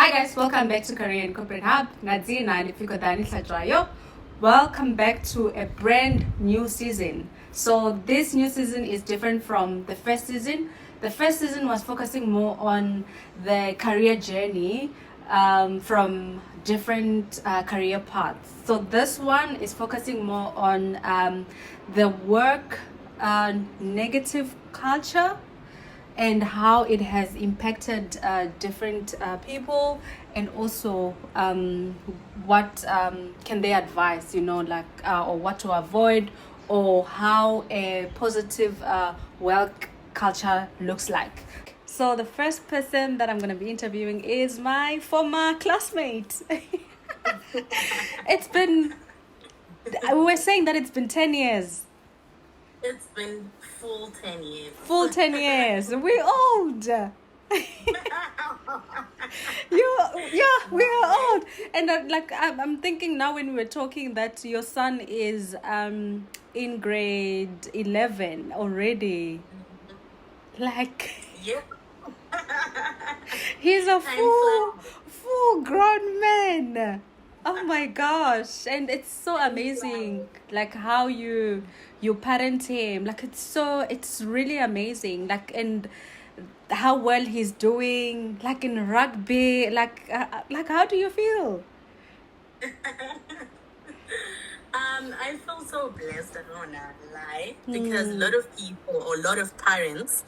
Hi guys, welcome back to Career and Corporate Hub. Ngadzina Nifiko Dani Sajwayo. Welcome back to a brand new season. So this new season is different from the first season. The first season was focusing more on the career journey from different career paths. So this one is focusing more on the work negative culture and how it has impacted different people, and also what can they advise, or what to avoid, or how a positive work culture looks like. So the first person that I'm going to be interviewing is my former classmate. We were saying that it's been 10 years. It's been full 10 years. Full 10 years. We're old. Yeah, we are old. And I'm thinking now when we were talking that your son is in grade 11 already. Yeah. He's a full grown man. Oh my gosh. And it's so amazing how you parent him. It's really amazing. And how well he's doing, in rugby, how do you feel? I feel so blessed, I don't wanna lie, because a lot of people or a lot of parents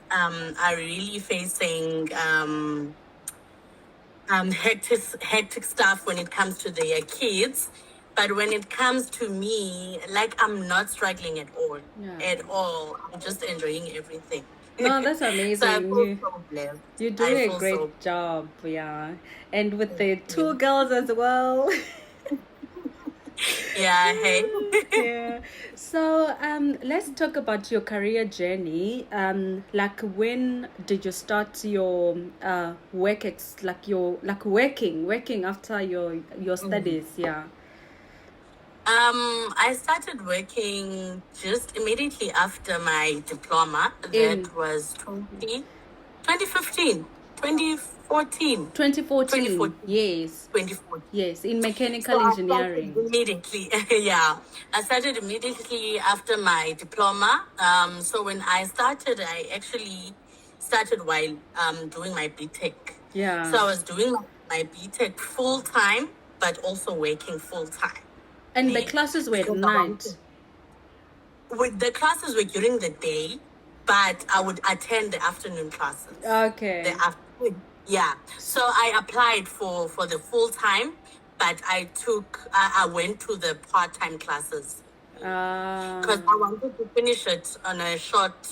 are really facing hectic stuff when it comes to their kids. But when it comes to me, I'm not struggling at all. Yeah. At all. I'm just enjoying everything. No, that's amazing. So I feel so blessed. You're doing a great job, yeah. And with the two girls as well. Yeah, hey. Yeah. So let's talk about your career journey. When did you start your working after your studies? Yeah. I started working just immediately after my diploma. That was 2015, 2014. 2014. Yes. 2014. Yes, in mechanical engineering. Immediately, yeah. I started immediately after my diploma. So when I started, I actually started while doing my BTech. Yeah. So I was doing my BTech full time, but also working full time. And the classes were at night? The classes were during the day, but I would attend the afternoon classes. Okay. The afternoon. Yeah. So I applied for the full time, but I went to the part-time classes. Because I wanted to finish it on a short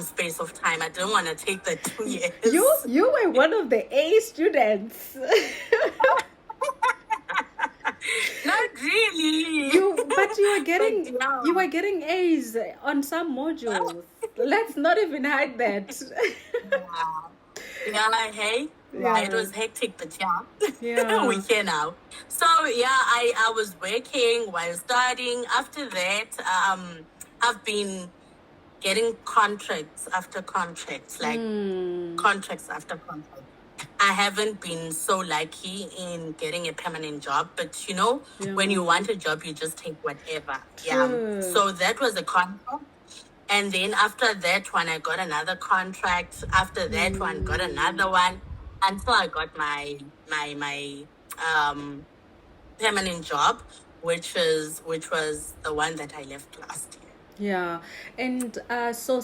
space of time. I didn't want to take the 2 years. You were one of the A students. Not really. But you were getting A's on some modules. Let's not even hide that. Yeah, hey. Yeah. It was hectic, but Yeah. we're here now. So I was working while studying. After that, I've been getting contracts after contracts, contracts after contracts. I haven't been so lucky in getting a permanent job, but when you want a job, you just take whatever. Yeah. So that was a contract. And then after that one, I got another contract. After that one, got another one, until I got my permanent job, which was the one that I left last year. Yeah. And so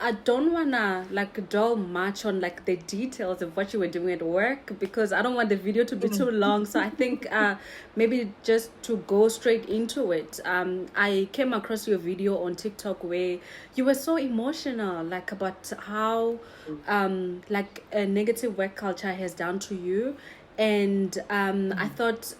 I don't wanna dwell much on the details of what you were doing at work, because I don't want the video to be too long. So I think maybe just to go straight into it, I came across your video on TikTok where you were so emotional, about how a negative work culture has done to you. And I thought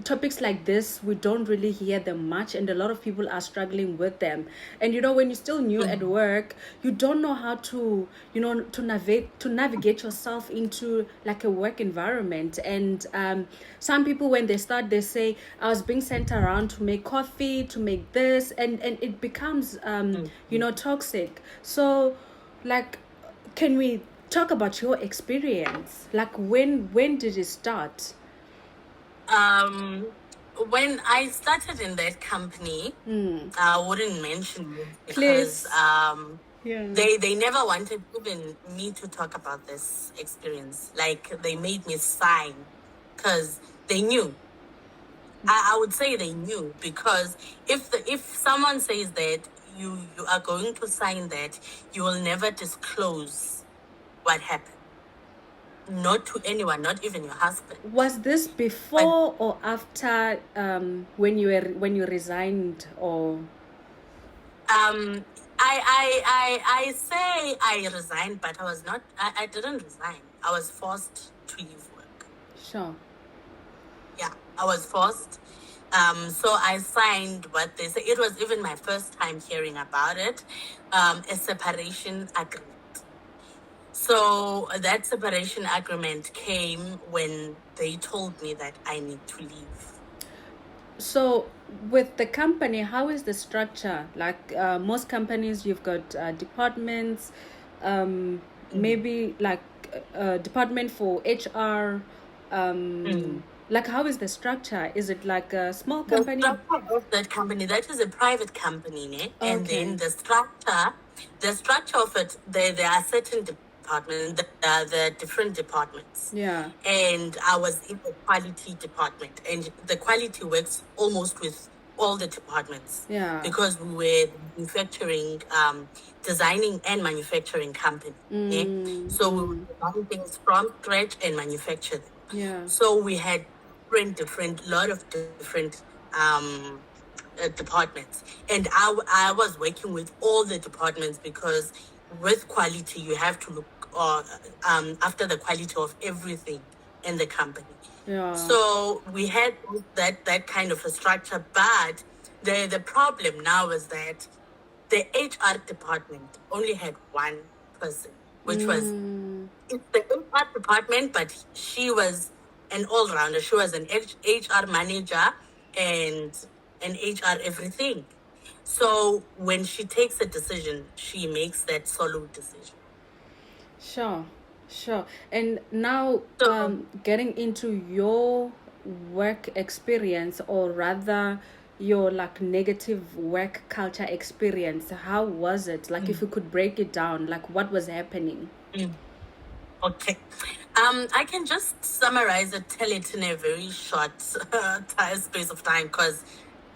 topics like this, we don't really hear them much, and a lot of people are struggling with them. And when you're still new at work, you don't know how to navigate yourself into a work environment. And some people, when they start, they say, I was being sent around to make coffee, to make this, and it becomes toxic. So can we talk about your experience. Like when did it start? When I started in that company, I wouldn't mention it Please. because Yeah. they never wanted even me to talk about this experience. Like they made me sign because they knew. I would say they knew because if someone says that you are going to sign that, you will never disclose what happened. Not to anyone, not even your husband. Was this before or after when you resigned or? I say I resigned, but I was not. I didn't resign. I was forced to leave work. Sure. Yeah, I was forced. So I signed what they say. It was even my first time hearing about it. A separation agreement. So that separation agreement came when they told me that I need to leave. So with the company, how is the structure? Like most companies, you've got departments, maybe like a department for HR. Like how is the structure? Is it like a small company? The structure of that company, that is a private company, ne? And Okay. then the structure of it, there are certain departments, the different departments. Yeah. And I was in the quality department, and the quality works almost with all the departments. Yeah. Because we were manufacturing, designing and manufacturing company. Ne? So we would design things from scratch and manufacture them. Yeah. So we had lot of different departments, and I was working with all the departments because with quality you have to look after the quality of everything in the company. Yeah. So we had that kind of a structure, but the problem now is that the HR department only had one person, which was it's the HR department, but she was an all-rounder. She was an HR manager and an HR everything. So when she takes a decision, she makes that solo decision. Sure. And now getting into your work experience, or rather your like negative work culture experience, how was it? Like if you could break it down, like what was happening? Okay. I can just summarize it, tell it in a very short space of time because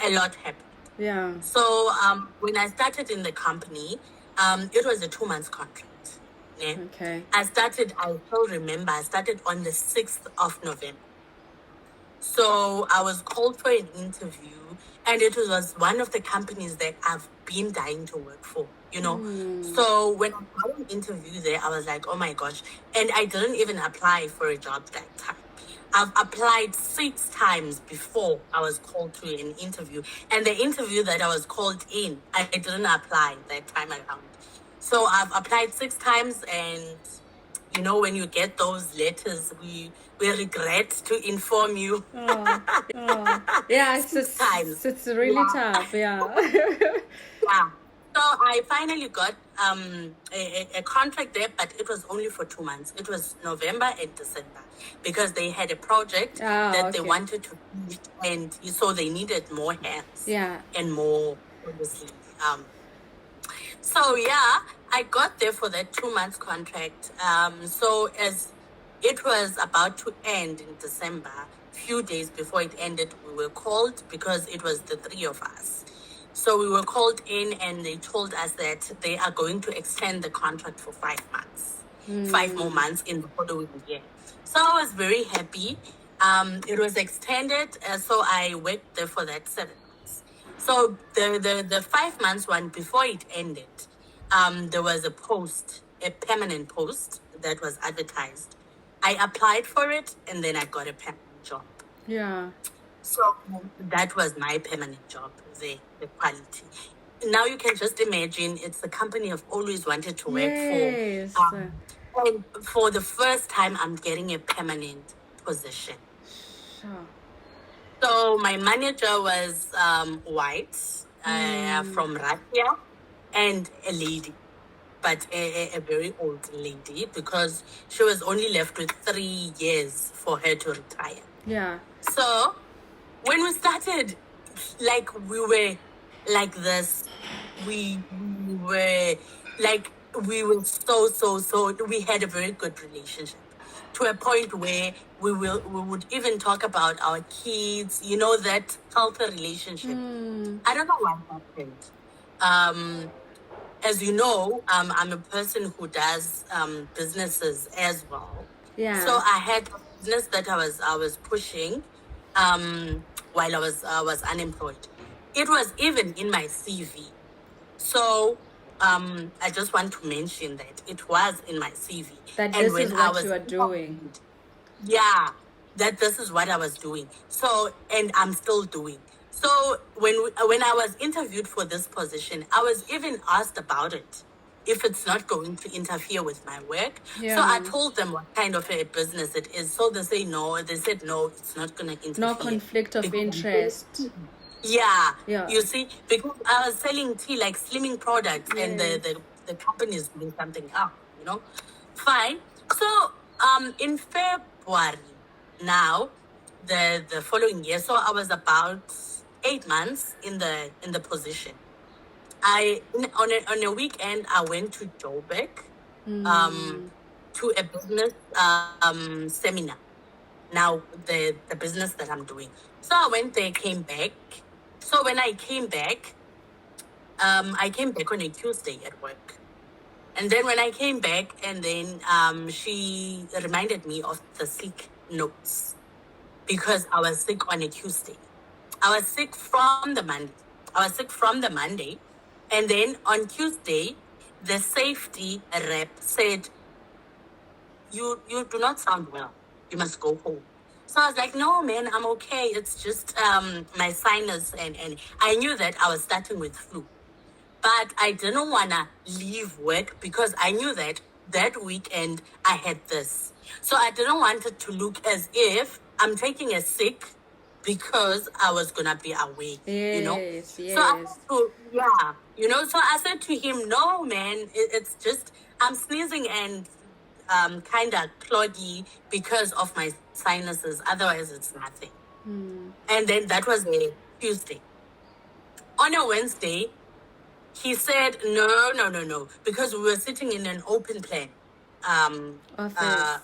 a lot happened. Yeah. So when I started in the company, it was a 2 month contract. Yeah. Okay. I still remember, I started on the 6th of November. So I was called for an interview, and it was one of the companies that I've been dying to work for, you know. So when I got an interview there, I was like, oh my gosh. And I didn't even apply for a job that time. I've applied 6 times before I was called to an interview. And the interview that I was called in, I didn't apply that time around. So I've applied 6 times, and you know, when you get those letters, we regret to inform you. Yeah, Six times. it's really tough. Yeah. Yeah. So I finally got a contract there, but it was only for 2 months. It was November and December because they had a project that they wanted to finish, and so they needed more hands. Yeah. And more, obviously. So yeah, I got there for that 2 months contract. So as it was about to end in December, few days before it ended, we were called because it was the 3 of us. So we were called in, and they told us that they are going to extend the contract for 5 months, 5 more months in the following year. So I was very happy. It was extended, so I worked there for that 7 months. So the 5 months one, before it ended, there was a permanent post that was advertised. I applied for it, and then I got a permanent job. Yeah. So that was my permanent job, the quality. Now you can just imagine, it's a company I've always wanted to work for. And for the first time, I'm getting a permanent position. Sure. So my manager was white, from Russia, and a lady. but a very old lady, because she was only left with 3 years for her to retire. Yeah. So when we started, like, we were like this. We were like, we were so, we had a very good relationship, to a point where we would even talk about our kids, you know, that healthy relationship. I don't know what happened. As you know, I'm a person who does businesses as well. Yeah. So I had a business that I was pushing while I was unemployed. It was even in my CV. So I just want to mention that it was in my CV. That And this when is I what was you are doing. yeah, that this is what I was doing. So, and I'm still doing. So when I was interviewed for this position, I was even asked about it, if it's not going to interfere with my work. So I Yeah. told them what kind of a business it is. So they say no. They said no, it's not going to interfere. No conflict of Because I'm interest. yeah, Yeah. you see, because I was selling tea, like slimming products, and Yes. the company is doing something up, you know. Fine. So in February now, the following year, so I was about 8 months in the position. On a weekend I went to Joburg to a business seminar. Now the business that I'm doing. So I went there, came back. So when I came back on a Tuesday at work. And then when I came back, and then she reminded me of the sick notes, because I was sick on a Tuesday. I was sick from the Monday. And then on Tuesday, the safety rep said, you do not sound well. You must go home. So I was like, no, man, I'm okay. It's just my sinus. And I knew that I was starting with flu. But I didn't want to leave work, because I knew that that weekend I had this. So I didn't want it to look as if I'm taking a sick because I was going to be away, you know? Yes, So I yes. said to, yeah, you know, so I said to him, no, man, it's just, I'm sneezing and kind of cloggy because of my sinuses. Otherwise, it's nothing. And then that was a Tuesday. On a Wednesday, he said, no, because we were sitting in an open plan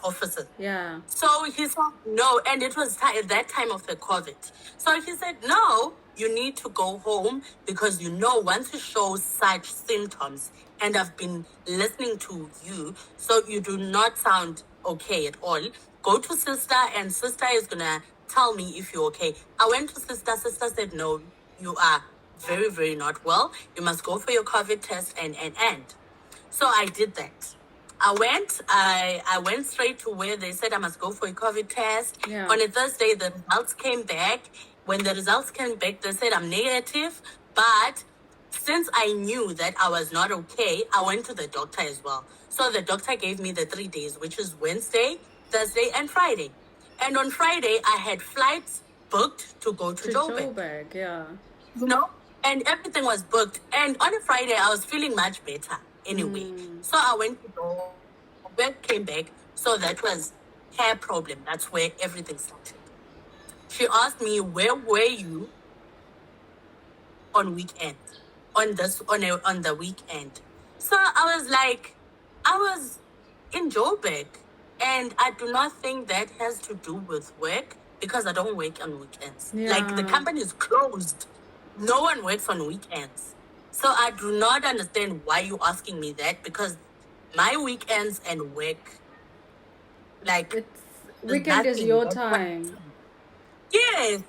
offices. Yeah. So he said, no, and it was that time of the COVID. So he said, no, you need to go home, because once you show such symptoms, and I've been listening to you, so you do not sound okay at all, go to sister, and sister is going to tell me if you're okay. I went to sister said, no, you are very, very not well. You must go for your COVID test and. So I did that. I went straight to where they said I must go for a COVID test. Yeah. On a Thursday, the results came back. When the results came back, they said I'm negative. But since I knew that I was not okay, I went to the doctor as well. So the doctor gave me the 3 days, which is Wednesday, Thursday, and Friday. And on Friday, I had flights booked to go to Joburg, yeah. you know, and everything was booked. And on a Friday, I was feeling much better anyway. So I went to Joburg, came back. So that was her problem. That's where everything started. She asked me, where were you on weekend? On the weekend. So I was like, I was in Joburg. And I do not think that has to do with work, because I don't work on weekends. Like, the Yeah. company is closed. No one works on weekends. So I do not understand why you're asking me that, because my weekends and work, like, It's there's weekend is nothing. your That's what- time. Yes.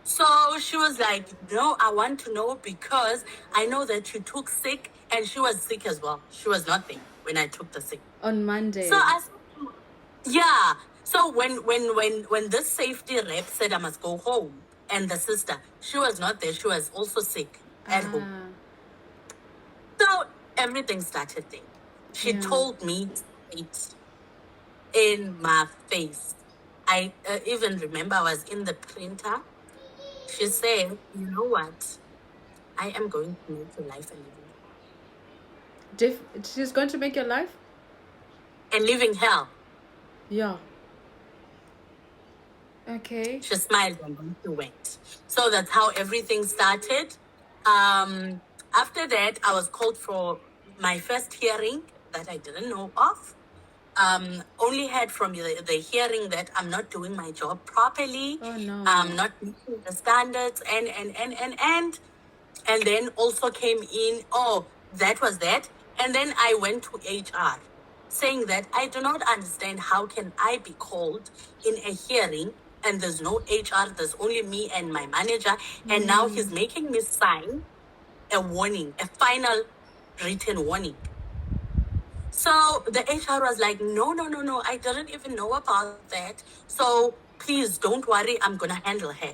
So she was like, no, I want to know, because I know that you took sick, and she was sick as well. She was nothing when I took the sick. On Monday. So I said, yeah. So when this safety rep said I must go home, and the sister, she was not there. She was also sick at home. So everything started there. She Yeah. told me it in my face. I even remember I was in the printer. She said, you know what? I am going to make your life a living. She's going to make your life? and living hell. Yeah. Okay. She smiled and then she went. So that's how everything started. After that, I was called for my first hearing that I didn't know of. Only heard from the hearing that I'm not doing my job properly. Oh no. I'm not meeting the standards and then also came in, oh, that was that. And then I went to HR saying that I do not understand how can I be called in a hearing and there's no HR, there's only me and my manager. And now he's making me sign a warning, a final written warning. So the HR was like, no, I didn't even know about that. So please don't worry, I'm going to handle her.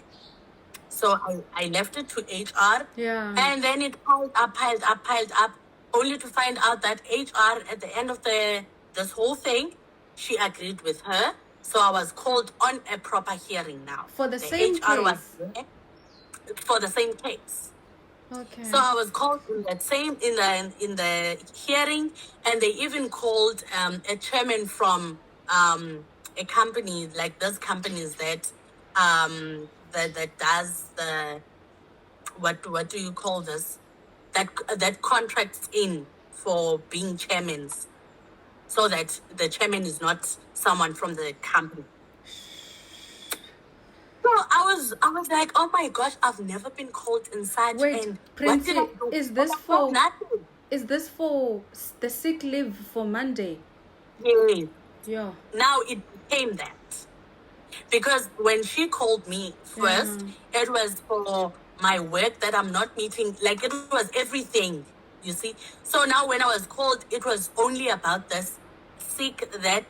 So I left it to HR. Yeah. And then it piled up, only to find out that HR at the end of this whole thing, she agreed with her. So I was called on a proper hearing now. For the same HR was case? there for the same case. Okay. So I was called in the hearing, and they even called a chairman from a company like those companies that does the what do you call this, that contracts in for being chairmen, so that the chairman is not someone from the company. So I was like, oh my gosh, I've never been called in such. Wait, and Prince, what did I do? is this I for nothing. Is this for the sick leave for Monday? Yes. Yeah. Now it became that. Because when she called me first, it was for my work that I'm not meeting. Like, it was everything, you see. So now when I was called, it was only about this sick that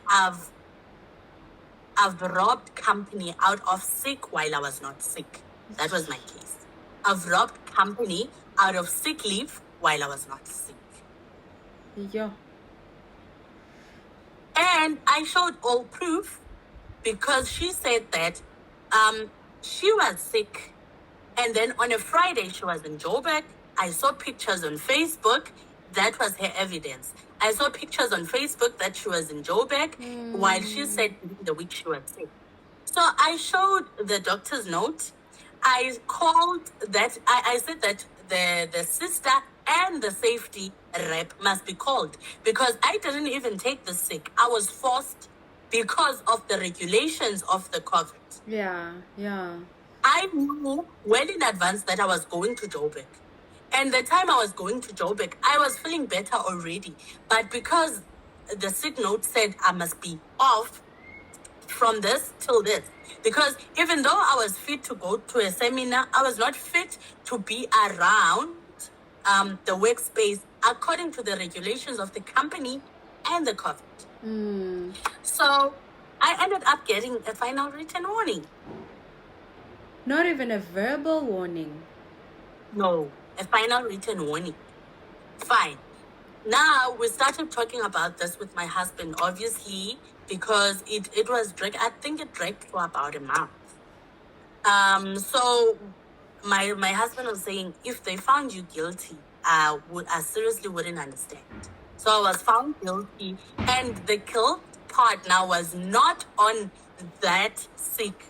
I've robbed company out of sick while I was not sick. That was my case. I've robbed company out of sick leave while I was not sick. Yeah. And I showed all proof, because she said that she was sick. And then on a Friday, she was in Joburg. I saw pictures on Facebook. That was her evidence. I saw pictures on Facebook that she was in Joburg while she said the week she was sick. So I showed the doctor's note. I called that. I said that the sister and the safety rep must be called, because I didn't even take the sick. I was forced because of the regulations of the COVID. Yeah. I knew well in advance that I was going to Joburg. And the time I was going to Joburg, I was feeling better already. But because the sick note said I must be off from this till this, because even though I was fit to go to a seminar, I was not fit to be around the workspace according to the regulations of the company and the COVID. So I ended up getting a final written warning. Not even a verbal warning. No, a final written warning. Fine. Now we started talking about this with my husband, obviously, because it was dragged. I think it dragged for about a month. So my husband was saying, if they found you guilty, I seriously wouldn't understand. So I was found guilty, and the guilt part now was not on that sick.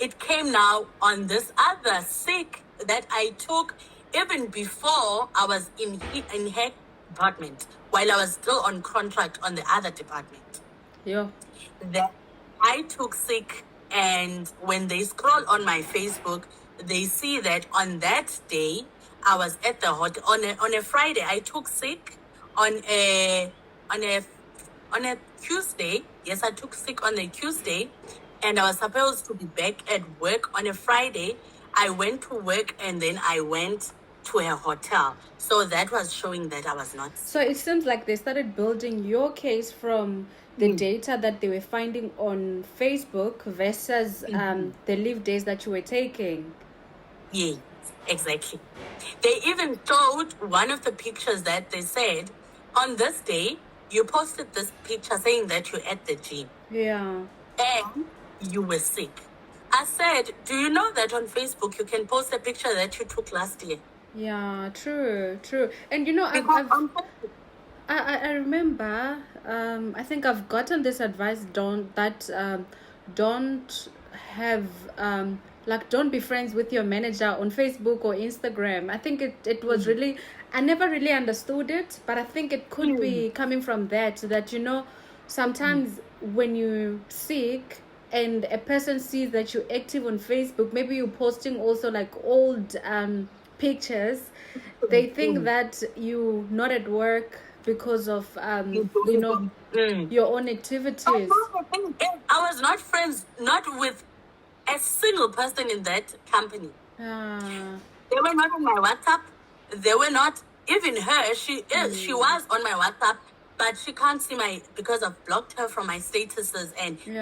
It came now on this other sick that I took even before I was in her department, while I was still on contract on the other department. Yeah. That I took sick, and when they scroll on my Facebook, they see that on that day I was at the hotel on a Friday. I took sick on a Tuesday. Yes, I took sick on a Tuesday, and I was supposed to be back at work on a Friday. I went to work, and then I went to a hotel. So that was showing that I was not sick. So it seems like they started building your case from the data that they were finding on Facebook versus the leave days that you were taking. Yeah, exactly. They even showed one of the pictures that they said, on this day, you posted this picture saying that you're at the gym. Yeah. And you were sick. I said, do you know that on Facebook you can post a picture that you took last year? Yeah, true. And you know, Because on Facebook, I remember. I think I've gotten this advice. Don't have like don't be friends with your manager on Facebook or Instagram. I think it was really. I never really understood it, but I think it could be coming from that sometimes when you seek and a person sees that you're active on Facebook, maybe you're posting also like old pictures, they think that you're not at work because of your own activities. I was not friends, not with a single person in that company. They were not on my WhatsApp. They were not, even her, she was on my WhatsApp, but she can't see because I've blocked her from my statuses,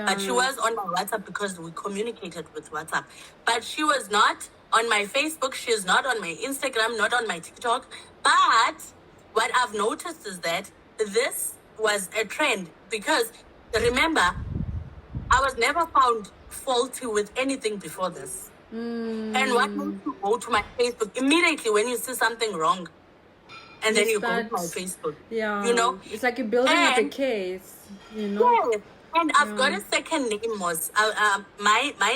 but she was on my WhatsApp because we communicated with WhatsApp. But she was not on my Facebook, she is not on my Instagram, not on my TikTok. But what I've noticed is that this was a trend because, remember, I was never found faulty with anything before this. And what makes you go to my Facebook immediately when you see something wrong? And then you go to my Facebook. Yeah. It's like you're building up a case, Yes. And I've got a second name, my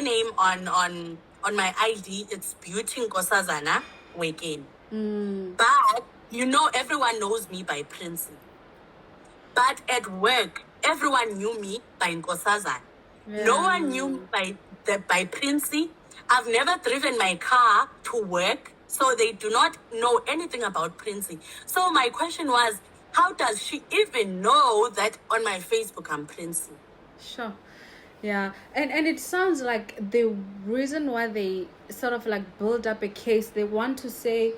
name on my ID, it's Beauty Nkosazana Wekeni. But, everyone knows me by Princey. But at work, everyone knew me by Nkosazana. No one knew me by Princey. I've never driven my car to work, so they do not know anything about Princey. So my question was, how does she even know that on my Facebook I'm Princey? Sure. Yeah. And it sounds like the reason why they sort of like build up a case, they want to say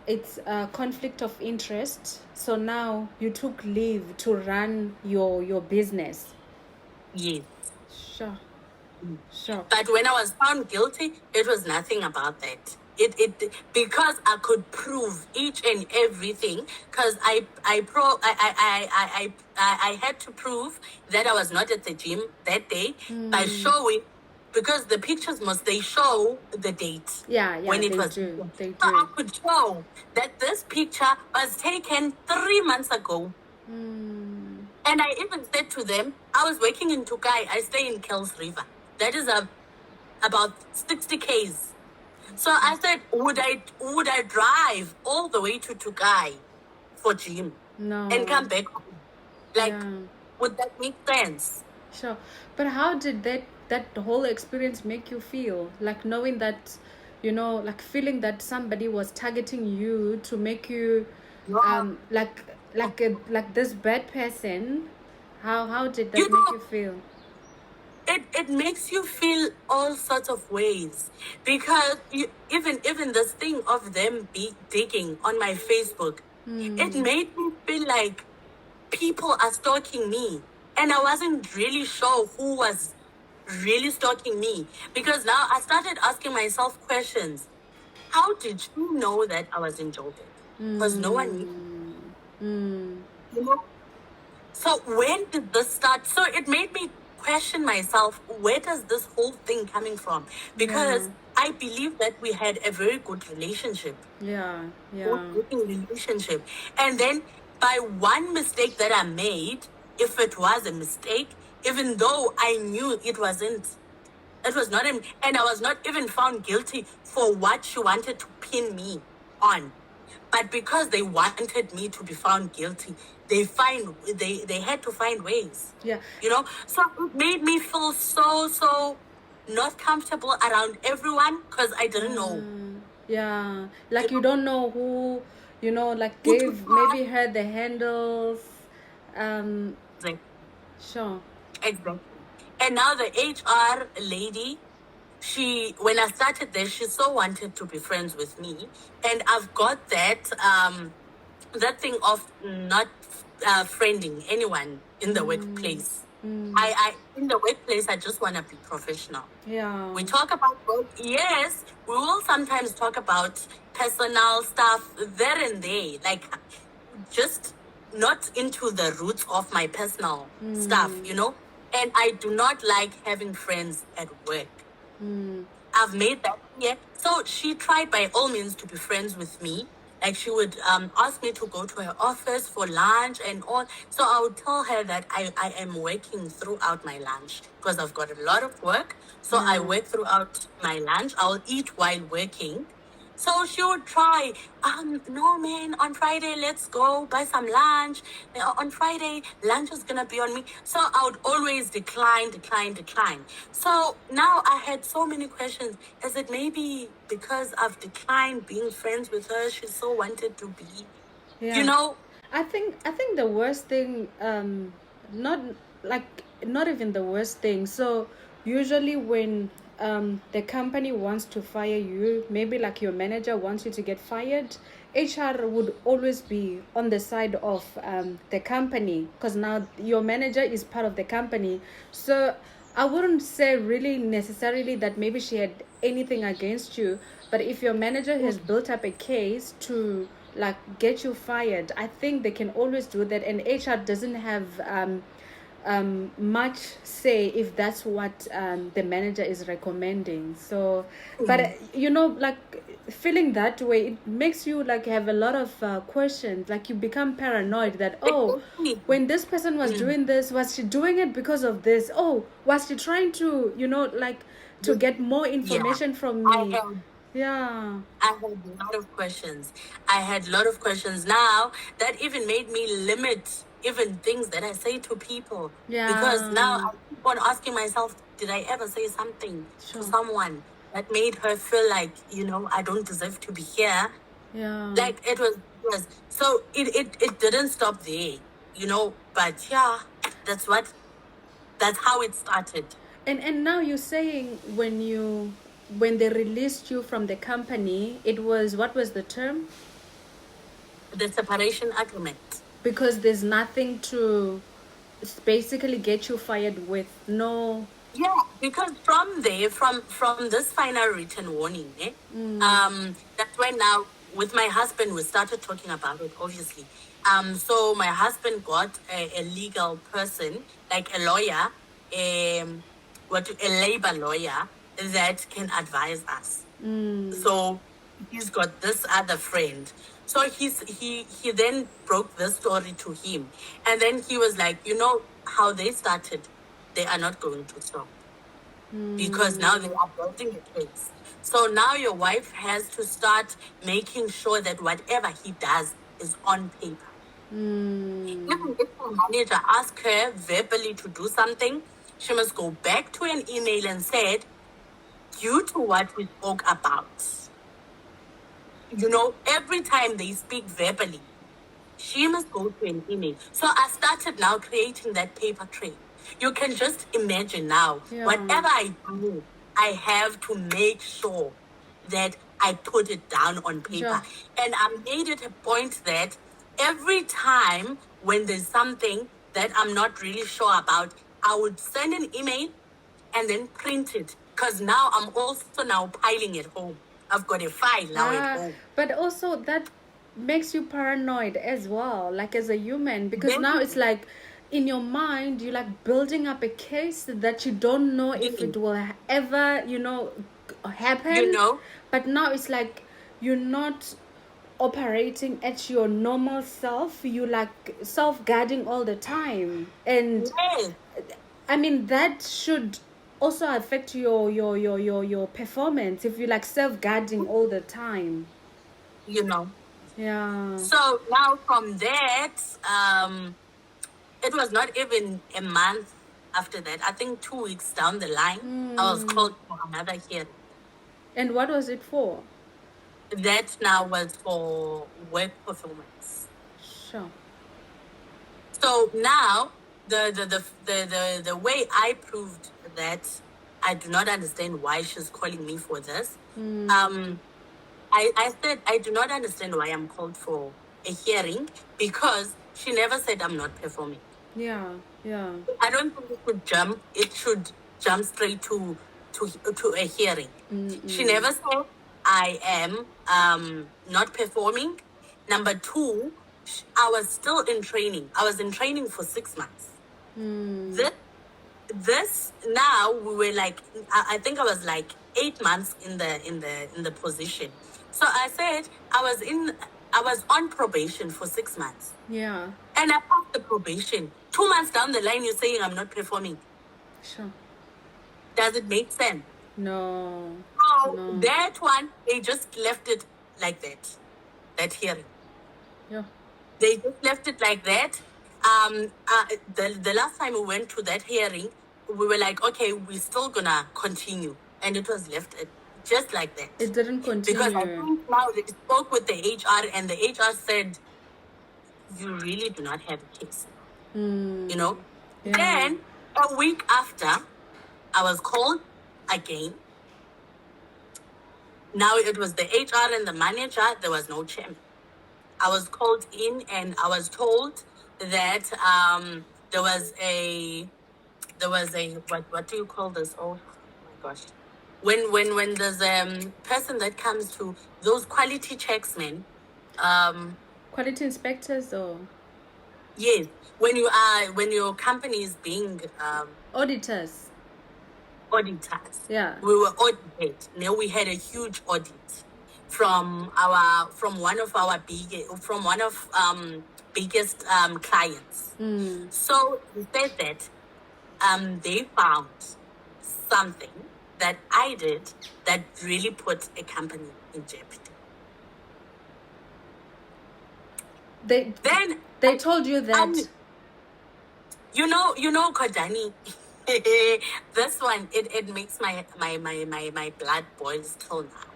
it's a conflict of interest. So now you took leave to run your business. Yes. Sure. Sure. But when I was found guilty, it was nothing about that. It because I could prove each and everything, because I had to prove that I was not at the gym that day by showing, because the pictures they show the date. When it was. They do. I could show that this picture was taken 3 months ago. And I even said to them, I was working in Tukai. I stay in Kells River. That is about 60 Ks. So I said, would I drive all the way to Tukai for gym? No. And come back home? Would that make sense? Sure. But how did that whole experience make you feel? Like knowing that, like feeling that somebody was targeting you to make you like this bad person. How did that make you feel? It makes you feel all sorts of ways, because even this thing of them digging on my Facebook, it made me feel like people are stalking me, and I wasn't really sure who was really stalking me, because now I started asking myself questions. How did you know that I was in Joburg? Because no one knew. So when did this start? So it made me question myself, where does this whole thing coming from? Because I believe that we had a very good relationship. Good relationship. And then by one mistake that I made, if it was a mistake, even though I knew it was not, and I was not even found guilty for what she wanted to pin me on. But because they wanted me to be found guilty, they had to find ways. So it made me feel so not comfortable around everyone, because I didn't know. Like you don't know who, like gave maybe her the handles. Exactly. Sure. Exactly. And now the HR lady, when I started there, she so wanted to be friends with me, and I've got that thing of not friending anyone in the workplace. I in the workplace, I just want to be professional. We talk about work. Yes, we will sometimes talk about personal stuff there and there, like just not into the roots of my personal stuff, And I do not like having friends at work. I've made that clear. So she tried by all means to be friends with me. Like she would ask me to go to her office for lunch and all. So I would tell her that I am working throughout my lunch because I've got a lot of work. So I work throughout my lunch. I'll eat while working. So she would try, no man, on Friday, let's go buy some lunch. On Friday, lunch is gonna be on me. So I would always decline. So now I had so many questions. Is it maybe because I've declined being friends with her, she so wanted to be, Yeah. you know? I think the worst thing, not not even the worst thing. So usually when the company wants to fire you, maybe like your manager wants you to get fired, HR would always be on the side of the company, because now your manager is part of the company. So I wouldn't say really necessarily that maybe she had anything against you, but if your manager has built up a case to like get you fired, I think they can always do that, and HR doesn't have much say if that's what the manager is recommending. So but like feeling that way, it makes you like have a lot of questions, like you become paranoid that, oh, when this person was doing this, was she doing it because of this? Oh, was she trying to like to get more information from me? Yeah. I had a lot of questions. Now that even made me limit even things that I say to people. Yeah. Because now I keep on asking myself, did I ever say something to someone that made her feel like, I don't deserve to be here? Yeah. Like it was so it didn't stop there, but yeah, that's how it started. And now you're saying when they released you from the company, it was, what was the term? The separation agreement. Because there's nothing to basically get you fired with. No. Yeah, because from there, from this final written warning, that's when now with my husband we started talking about it, obviously. So my husband got a legal person, like a lawyer, a labor lawyer that can advise us. So he's got this other friend. So he then broke this story to him, and then he was like, how they started, they are not going to stop, because now they are building a case. So now your wife has to start making sure that whatever he does is on paper. Even if the manager asks her verbally to do something, she must go back to an email and said, due to what we spoke about. Every time they speak verbally, she must go to an email. So I started now creating that paper trail. You can just imagine now, whatever I do, I have to make sure that I put it down on paper. And I made it a point that every time when there's something that I'm not really sure about, I would send an email and then print it. Because now I'm also now piling at home. I've got a file now at home. But also that makes you paranoid as well, like as a human, because now it's like in your mind you're like building up a case that you don't know if it will ever happen. But now it's like you're not operating at your normal self, you like self-guarding all the time, and I mean that should also affect your performance if you like self-guarding all the time. Yeah. So now from that, it was not even a month after that. I think 2 weeks down the line, I was called for another hearing. And what was it for? That now was for work performance. Sure. So now the way I proved that I do not understand why she's calling me for this. I said I do not understand why I'm called for a hearing, because she never said I'm not performing. Yeah. I don't think it should jump straight to a hearing. She never said I am not performing. Number two, I was still in training. I was in training for 6 months. This now we were like, I think I was like 8 months in the position. So I said I was in I was on probation for 6 months. Yeah. And I passed the probation. 2 months down the line, you're saying I'm not performing. Sure. Does it make sense? No. So No. that one, they just left it like that hearing. Yeah. They just left it like that. The last time we went to that hearing, we were like, okay, we're still gonna continue. And it was left just like that. It didn't Because I continue. think now they spoke with the HR and the HR said, you really do not have a case. You know? Yeah. Then, a week after, I was called again. Now it was the HR and the manager. There was no chairman. I was called in and I was told that there was a what do you call this? Oh my gosh. When there's a person that comes to those quality checks, man. Quality inspectors or Yes, when your company is being auditors. auditors. Yeah. We were audited. Now we had a huge audit from one of our biggest clients. So they said that they found something that I did that really put a company in jeopardy. They told you that. You know, Kodani, this one, it makes my blood boil still now.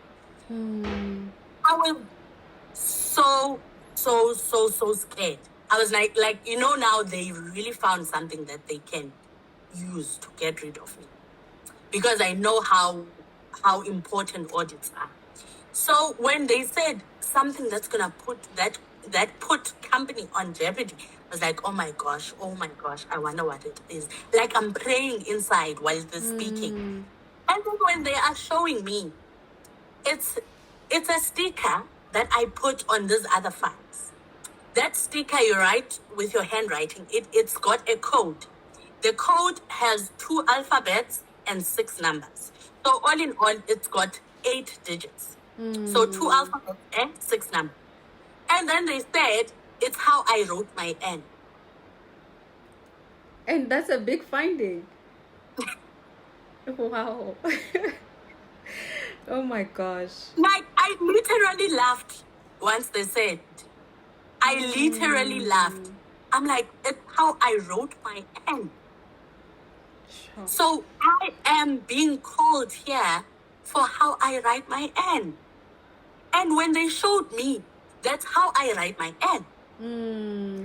I was so scared. I was like, now they really found something that they can use to get rid of me. Because I know how important audits are. So when they said something that's gonna put that put company on jeopardy, I was like, oh my gosh, I wonder what it is. Like I'm praying inside while they're speaking. And then when they are showing me, it's a sticker that I put on these other files. That sticker you write with your handwriting, it's got a code. The code has 2 alphabets and 6 numbers. So all in all, it's got 8 digits. So 2 alphabets and 6 numbers. And then they said, it's how I wrote my N. And that's a big finding. Wow. Oh my gosh. Like, I literally laughed once they said. I literally laughed. I'm like, it's how I wrote my N. Sure. So I am being called here for how I write my N. And when they showed me, that's how I write my N.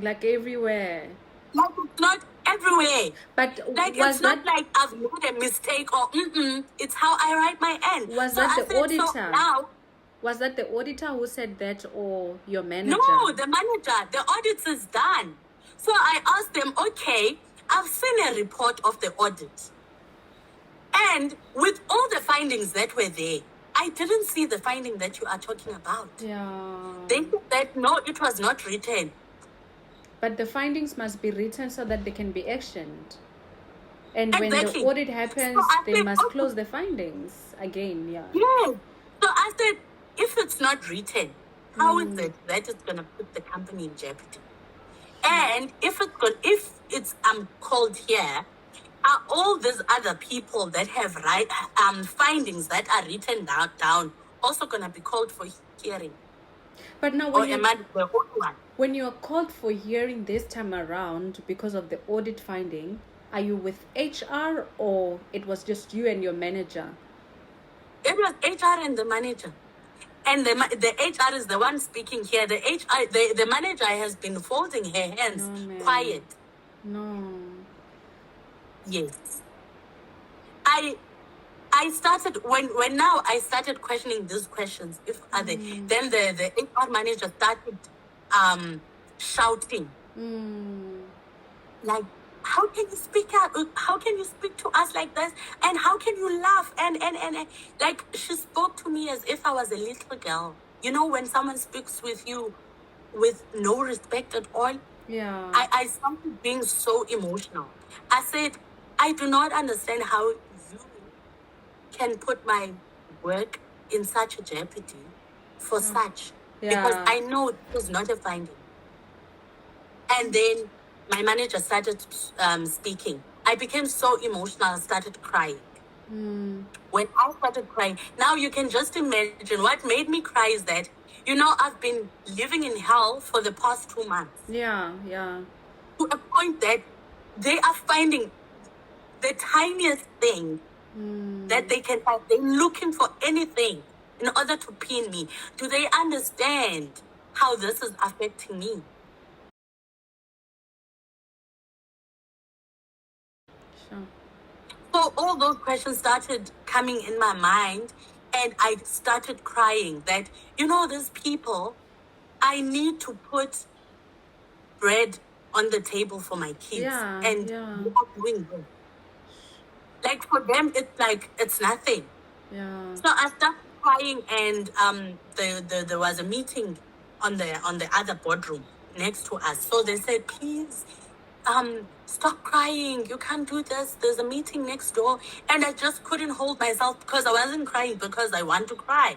Like everywhere. Like it's not everywhere. But Like was it's not that like I've made a mistake or it's how I write my N. Was So that I the said, auditor? So now, was that the auditor who said that or your manager? no, the manager, the audit is done. So I asked them, okay, I've seen a report of the audit. And with all the findings that were there, I didn't see the finding that you are talking about. Yeah. They said that no, it was not written. But the findings must be written so that they can be actioned. And when Exactly. the audit happens, So I they said, must okay. close the findings again. Yeah. Yes. So I said, if it's not written, how is it that it's gonna put the company in jeopardy? And if it's called here, are all these other people that have findings that are written down also gonna be called for hearing? But now Or am I the only one? when you are called for hearing this time around because of the audit finding, are you with HR or it was just you and your manager? It was HR and the manager. And the HR is the one speaking here. The manager has been folding her hands, No, man. quiet. No. Yes. I started when now I started questioning these questions. If are they, then the HR manager started shouting like, how can you speak out? How can you speak to us like this? And how can you laugh? And like she spoke to me as if I was a little girl. You know, when someone speaks with you with no respect at all. Yeah. I started being so emotional. I said, I do not understand how you can put my work in such a jeopardy for such. because Yeah. I know it was not a finding. And then my manager started speaking. I became so emotional, I started crying. When I started crying, now you can just imagine what made me cry is that, I've been living in hell for the past 2 months Yeah. Yeah. to a point that they are finding the tiniest thing that they can find. They're looking for anything in order to pin me. Do they understand how this is affecting me? Sure. So all those questions started coming in my mind, and I started crying that, these people, I need to put bread on the table for my kids. Yeah. And Yeah. they are doing this. Like for them, it's like it's nothing. Yeah. So I started crying, and there was a meeting on the other boardroom next to us. So they said, please, stop crying. You can't do this. There's a meeting next door. And I just couldn't hold myself because I wasn't crying because I want to cry.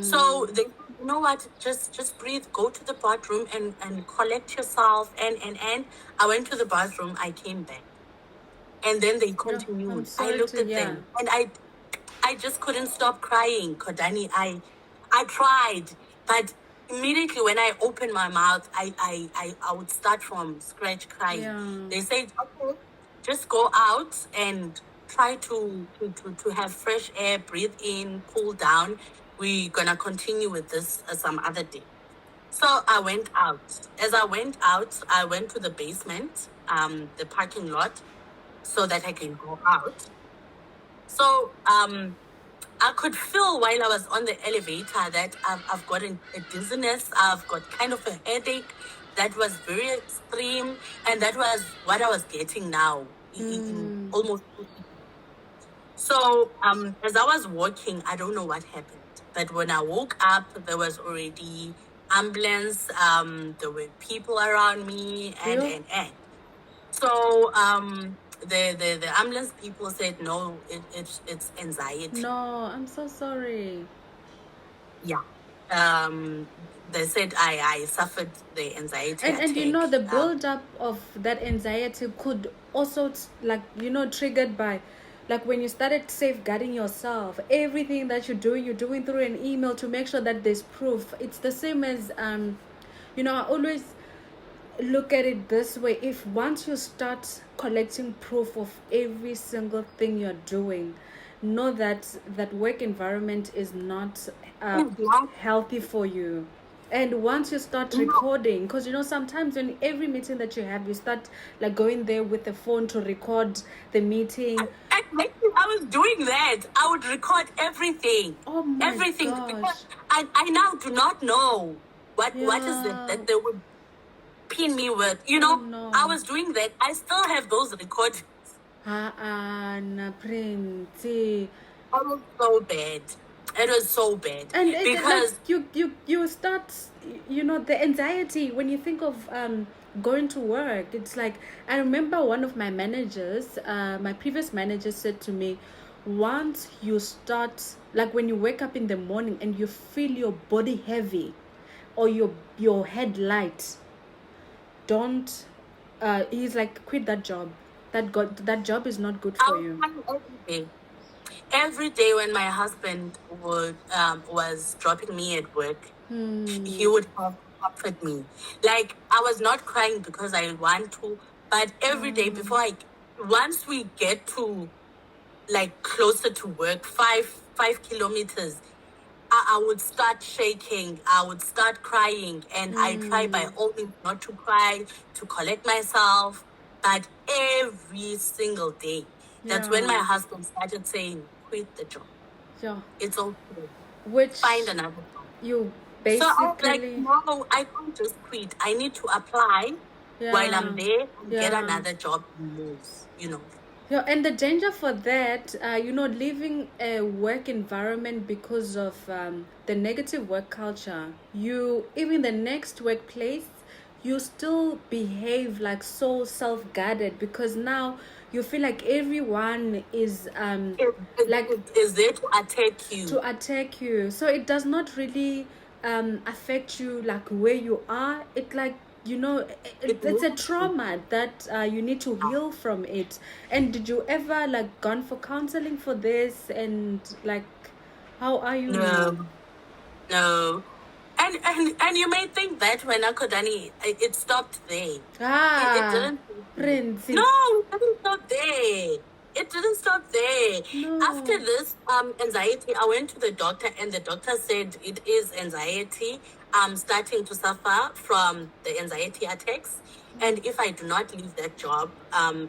So they said, you know what, just breathe, go to the bathroom and collect yourself. And I went to the bathroom, I came back. And then they continued. I'm I sorry looked to at hear. them, and I just couldn't stop crying, Kodani. I tried, but immediately when I opened my mouth, I would start from scratch crying. Yeah. They said, okay, just go out and try to have fresh air, breathe in, cool down. We're gonna continue with this some other day. So I went out. As I went out, I went to the basement, the parking lot, so that I can go out. So I could feel while I was on the elevator that I've got a dizziness, I've got kind of a headache that was very extreme, and that was what I was getting now in almost 2 weeks. So as I was walking, I don't know what happened, but when I woke up, there was already ambulance, there were people around me, and Real? and. So the ambulance people said no, it's anxiety. No, I'm so sorry. Yeah. They said I suffered the anxiety And attack. you know the build-up of that anxiety could also triggered by like when you started safeguarding yourself, everything that you're doing through an email to make sure that there's proof. It's the same as I always look at it this way. If once you start collecting proof of every single thing you're doing, know that that work environment is not healthy for you. And once you start recording, because sometimes in every meeting that you have, you start like going there with the phone to record the meeting. And I was doing that. I would record everything. Oh my everything gosh. Because I now do not know what is it that they would pin me with. no. I was doing that. I still have those recordings. Na Prince. It was so bad. It was so bad. And because you start, the anxiety when you think of going to work. It's like, I remember one of my managers, my previous manager said to me, once you start, like when you wake up in the morning and you feel your body heavy or your head light, don't he's like, quit that job. That job is not good for you. Every day when my husband was dropping me at work, he would comfort me. Like, I was not crying because I want to, but every day before once we get to like closer to work, 5 kilometers, I would start shaking. I would start crying, and I try by all means not to cry, to collect myself. But every single day, that's when my husband started saying, quit the job. Yeah. It's okay. Which Find another job. You So I was like, basically no, I can't just quit. I need to apply while I'm there and get another job and move, Yeah, and the danger for that, leaving a work environment because of the negative work culture, even the next workplace, you still behave like so self-guarded because now you feel like everyone is is there to attack you. So it does not really affect you like where you are, it like, you know, it's a trauma that you need to heal from it. And did you ever like gone for counseling for this, and like how are you now? No, no. And you may think that when Akodani, it stopped there. It didn't. Prince. No, it didn't stop there. It didn't stop there. No. After this anxiety, I went to the doctor, and the doctor said it is anxiety. I'm starting to suffer from the anxiety attacks, and if I do not leave that job,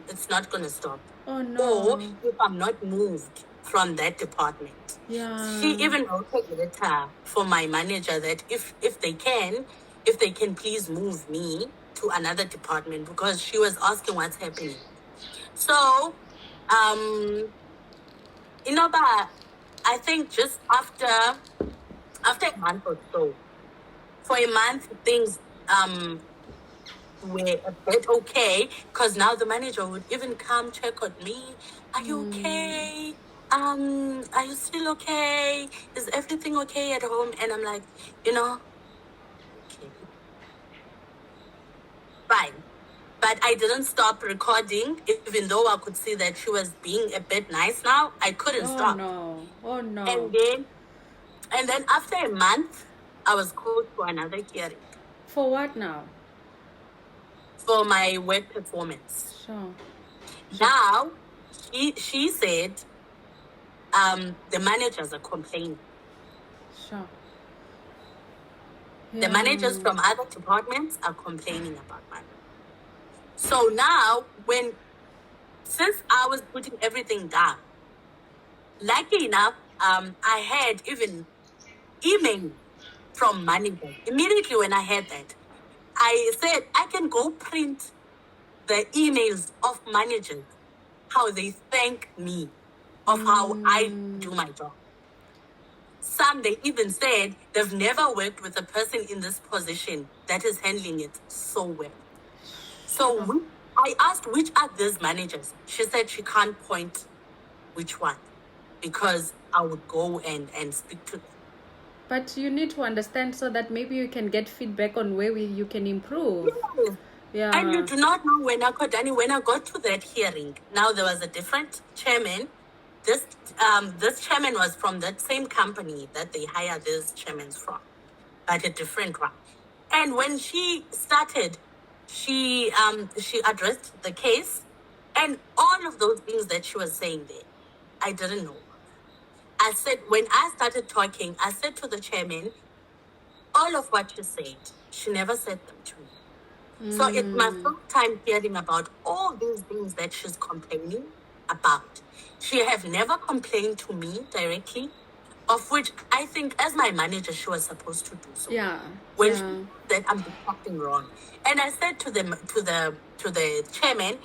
it's not gonna stop. Oh no. Or if I'm not moved from that department. Yeah. She even wrote a letter for my manager that if they can please move me to another department, because she was asking what's happening. So, but I think just after a month or so, for a month things were a bit okay, because now the manager would even come check on me. Are you okay? Are you still okay? Is everything okay at home? And I'm like, okay, fine. But I didn't stop recording, even though I could see that she was being a bit nice now. I couldn't stop. Oh no. And then after a month, I was called to another hearing. For what now? For my work performance. Sure. Now, she said, the managers are complaining. Sure. The managers from other departments are complaining about money. So now, since I was putting everything down, lucky enough, I had even email from managers. Immediately when I had that, I said, I can go print the emails of managers, how they thank me of how I do my job. Some, they even said they've never worked with a person in this position that is handling it so well. So I asked, which are these managers? She said she can't point which one, because I would go and speak to them. But you need to understand so that maybe you can get feedback on where you can improve. Yeah. And you do not know when I got to that hearing, now there was a different chairman. This chairman was from that same company that they hire these chairmen from, but a different one. And when she started, she addressed the case, and all of those things that she was saying there, I didn't know. I said, when I started talking, I said to the chairman, all of what you said, she never said them to me. So it's my first time hearing about all these things that she's complaining about. She have never complained to me directly, of which I think as my manager, she was supposed to do so. Yeah. When she said I'm doing something wrong. And I said to the chairman,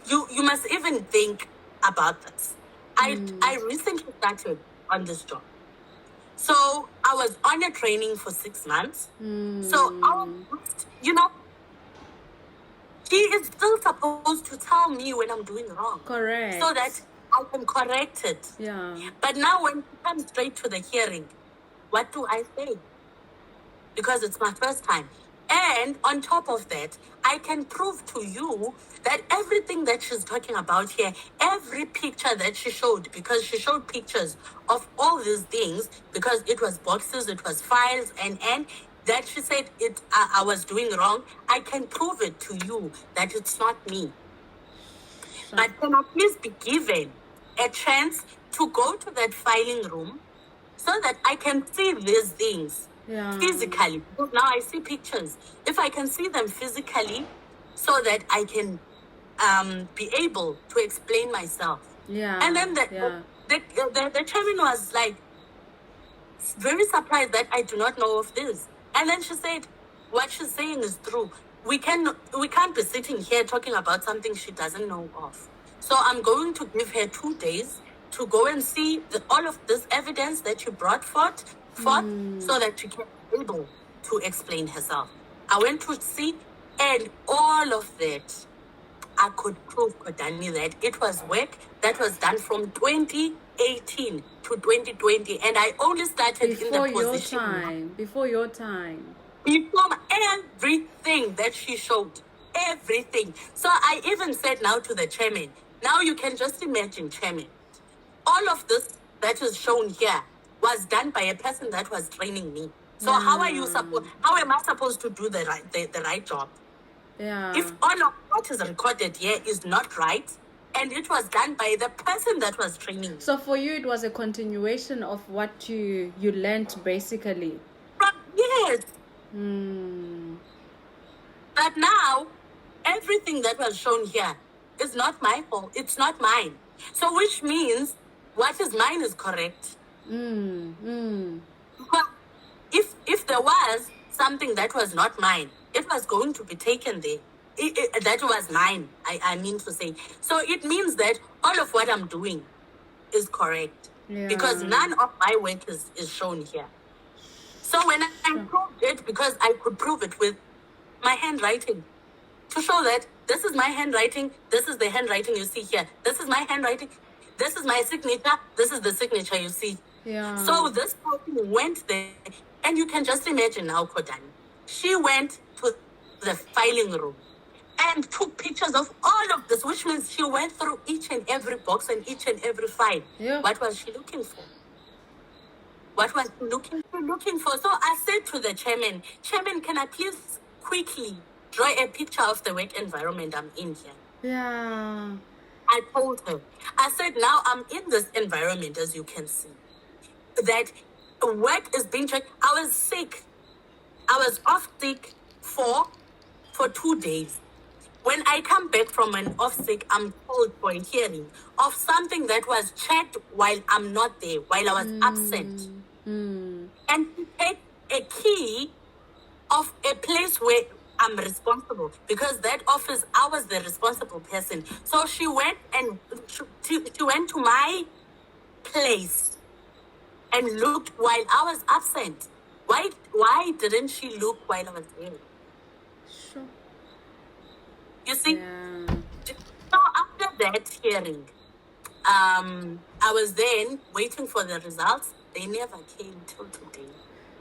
you must even think about this. I recently started on this job. So I was on a training for 6 months. So I was, she is still supposed to tell me when I'm doing wrong. Correct. So that I can correct it. Yeah. But now when it comes straight to the hearing, what do I say? Because it's my first time. And on top of that, I can prove to you that everything that she's talking about here, every picture that she showed, because she showed pictures of all these things, because it was boxes, it was files, and that she said I was doing wrong, I can prove it to you that it's not me. But can I please be given a chance to go to that filing room so that I can see these things physically? Because now I see pictures. If I can see them physically, so that I can be able to explain myself. Yeah. And then the chairman was like very surprised that I do not know of this. And then she said, what she's saying is true. We can't be sitting here talking about something she doesn't know of. So I'm going to give her 2 days to go and see all of this evidence that you brought forth so that she can be able to explain herself. I went to see, and all of that I could prove Kodani that it was work that was done from 2018 to 2020, and I only started in Before the your position time. Before your time. before everything that she showed, everything. So I even said now to the chairman, now you can just imagine, chairman, all of this that is shown here was done by a person that was training me. So how are you supposed? How am I supposed to do the right job? Yeah. If all of what is recorded here is not right, and it was done by the person that was training me. So for you, it was a continuation of what you learned, basically. Yes. Hmm. But now, everything that was shown here is not my fault. It's not mine. So which means what is mine is correct. But if there was something that was not mine, it was going to be taken there. That was mine, I mean to say. So it means that all of what I'm doing is correct. Yeah. Because none of my work is shown here. So when I proved it, because I could prove it with my handwriting, to show that this is my handwriting, this is the handwriting you see here, this is my handwriting, this is my signature, this is the signature you see. Yeah. So this person went there, and you can just imagine now, Kodani. She went to the filing room and took pictures of all of this, which means she went through each and every box and each and every file. Yeah. What was she looking for? What was she looking for? So I said to the chairman, can I please quickly draw a picture of the work environment I'm in here? Yeah. I told her, I said, now I'm in this environment, as you can see, that work is being checked. I was sick. I was off sick for 2 days. When I come back from an off sick, I'm told for a hearing of something that was checked while I'm not there, while I was absent. And to take a key of a place where I'm responsible, because that office, I was the responsible person. So she went and she went to my place and looked while I was absent. Why didn't she look while I was there? Sure. You see? Yeah. So after that hearing, I was then waiting for the results. They never came till today.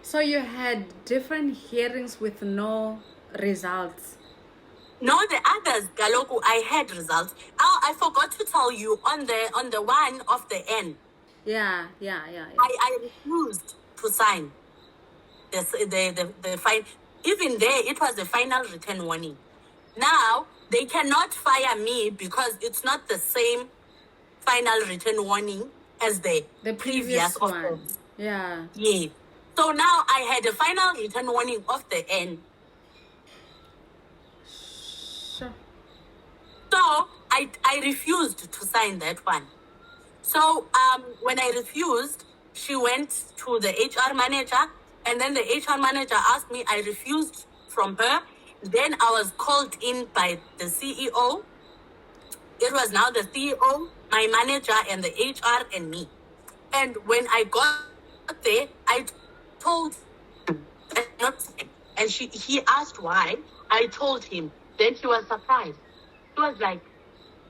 So you had different hearings with no results. No, the others, Galoku, I had results. Oh, I forgot to tell you on the one of the end. Yeah. I refused to sign the fine. Even there, it was the final written warning. Now they cannot fire me because it's not the same final written warning as the previous one. offense. Yeah. Yeah. So now I had a final written warning of the end. Sure. So I refused to sign that one. So when I refused, she went to the HR manager, and then the HR manager asked me. I refused from her. Then I was called in by the CEO. It was now the CEO, my manager, and the HR and me. And when I got there, I told him, and he asked why. I told him. Then he was surprised. He was like,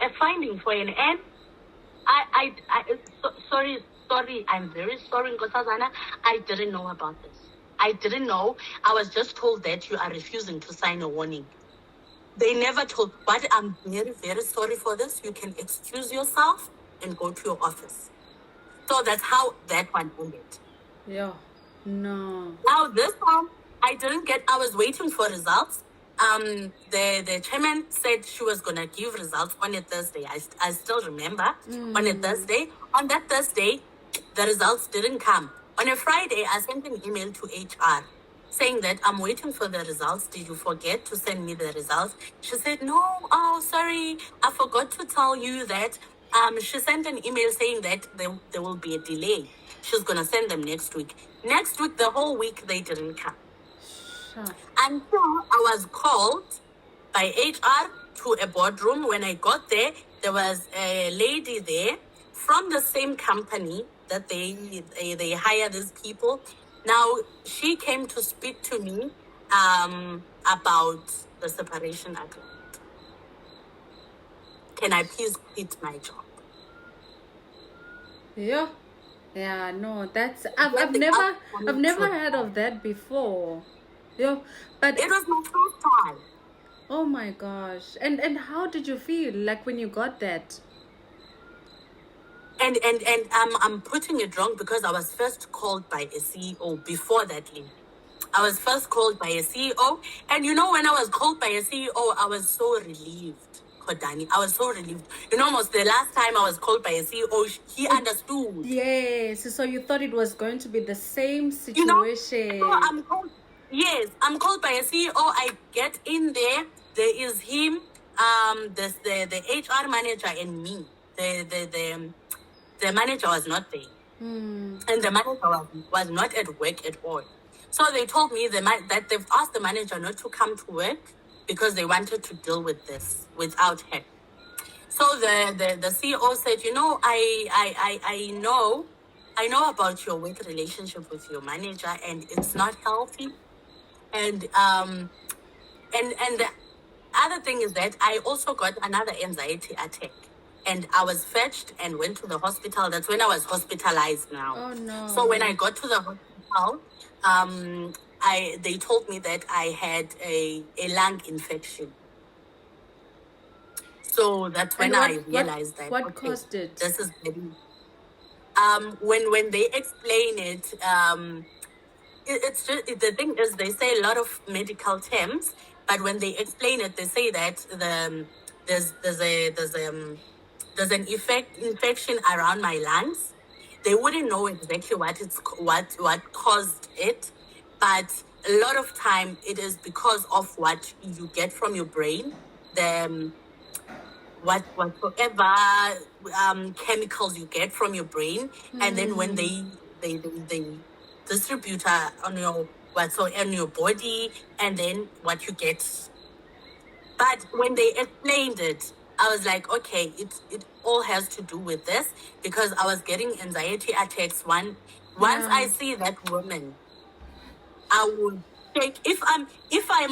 a finding for an end? Sorry, I'm very sorry, Nkosazana. I didn't know about this. I didn't know. I was just told that you are refusing to sign a warning. They never told, but I'm very, very sorry for this. You can excuse yourself and go to your office. So that's how that one ended. Yeah. No. Now this one, I didn't get, I was waiting for results. The chairman said she was going to give results on a Thursday. I still remember on a Thursday. On that Thursday, the results didn't come. On a Friday, I sent an email to HR saying that I'm waiting for the results. Did you forget to send me the results? She said, no, oh, sorry. I forgot to tell you that. She sent an email saying that there will be a delay. She's going to send them next week. Next week, the whole week, they didn't come. Sure. Until I was called by HR to a boardroom. When I got there, there was a lady there from the same company that they hire these people. Now, she came to speak to me about the separation agreement. can I please quit my job? Yeah. Yeah, no, that's Then I've they never asked me I've never to heard of that before. Yeah, but It was my first time. oh my gosh. And how did you feel like when you got that? And I'm putting it wrong because I was first called by a CEO before that link. I was first called by a CEO, and you know, when I was called by a CEO, I was so relieved, Kodani. I was so relieved. You know, almost the last time I was called by a CEO, he understood. Yes, so you thought it was going to be the same You know, situation. so I'm called. Yes, I'm called by a CEO. I get in there. There is him. There's the HR manager and me. The manager was not there. And the manager was not at work at all. So they told me that they've asked the manager not to come to work because they wanted to deal with this without her. So the CEO said, you know, I know about your work relationship with your manager, and it's not healthy. And the other thing is that I also got another anxiety attack. And I was fetched and went to the hospital. That's when I was hospitalized now. Oh no. So when I got to the hospital, they told me that I had a lung infection. So that's when I realized that what caused it? this is very when they explain it, it's just the thing is they say a lot of medical terms, but when they explain it, they say that there's an infection around my lungs. They wouldn't know exactly what caused it, but a lot of time it is because of what you get from your brain, the whatsoever chemicals you get from your brain, and then when they distribute on your on your body, and then what you get. But when they explained it, I was like, okay, it all has to do with this, because I was getting anxiety attacks. Once I see that woman, I would take, if I'm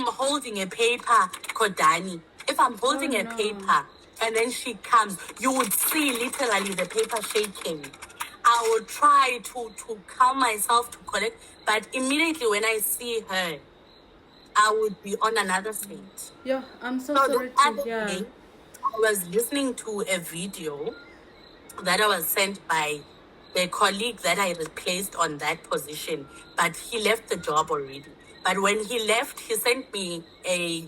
holding a paper, Kodani, if I'm holding a paper and then she comes, you would see literally the paper shaking. I would try to calm myself to collect, but immediately when I see her, I would be on another state. Yeah, I'm so So sorry the to other hear. day, I was listening to a video that I was sent by the colleague that I replaced on that position, but he left the job already. But when he left, he sent me a